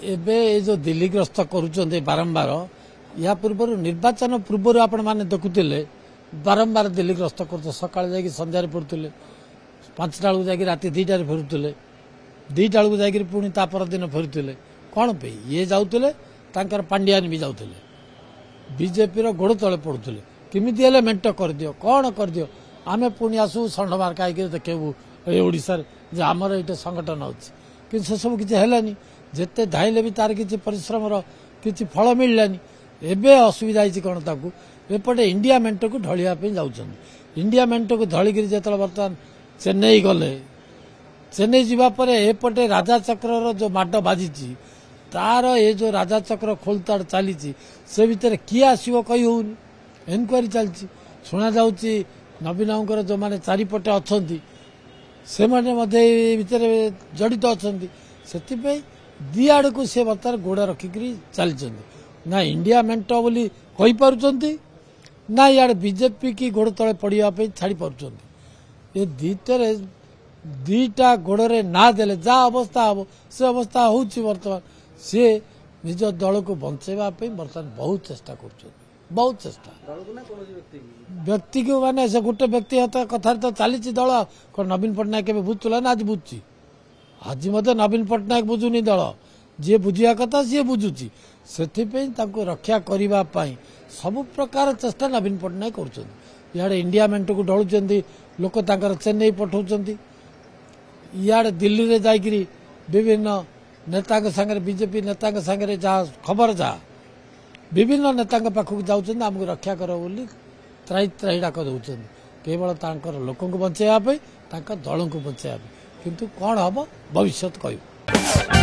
एबे जो दिल्ली ग्रस्त करुँच बारंबार या पूर्व निर्वाचन पूर्व आपण मैंने देखुले बारंबार दिल्ली ग्रस्त कर सका जा संध्यार पड़ुले 5टा बेलू जा राति 2टार फेरुले 2टा बेलू जा पुणी दिन फेरुले कौन पे ये जाऊले पांडियान भी जाऊले बीजेपी गोड़ तले पड़ुले किमिति हेले मेंट कर दियो कौन कर दियो आमे पुणी आसू षंड मार्क आई देखू ओडिशा जे आमर ये संगठन अच्छी कि से सब किसी है जिते धाइले भी तार किसी परिश्रम किसी फल मिललानी एबे असुविधा कौन ताकू एपटे इंडिया मेंट को ढलिया जाऊँ इंडिया मेंट को ढलिक जो बर्तमान चेन्नई गले चेन्नई जावापर एपटे राजा चक्र जो माड बाजी तार ये जो राजा चक्र खोलताड़ चली से भितर किए आसो कही होनी एनक्वारी चलती शुणा जाऊँगी नवीन जो मैंने चारिपटे अच्छा से भितर जड़ित अच्छा से दी आड़ को सी बर्तमान गोड़ रखिक चली ना इंडिया मेंट बोली कही पारुचंती ना इे बीजेपी की गोड़ तले पड़ापी छाड़ी पारुचंती ये दीटा गोड़े ना देले जा अवस्था हम से अवस्था होची बर्तमान सी निज दल को बंचेवाई बर्तमान बहुत चेष्टा कर बहुत चेष्टा व्यक्ति को माने से गोटे व्यक्ति कथा तो चली दल कौन नवीन पट्टनायक के बुझुला ना आज बुझी आज मत नवीन पट्टनायक बुझुनी दल जी बुझा कथा सी बुझुची से रक्षा करने सबु प्रकार चेष्टा नवीन पट्टनायक कर इंडिया मेंट को ढलुं लोक चेन्नई पठाऊँ इे दिल्ली में जाकि विभिन्न नेता सागर बीजेपी नेता सागर जहाँ खबर जहाँ विभिन्न नेता पाखक जाऊँ आमको रक्षा कर बोली त्राई त्राई डाक दौरान केवल लोक बचाई दल को बचाई किंतु कौन हम भविष्य कह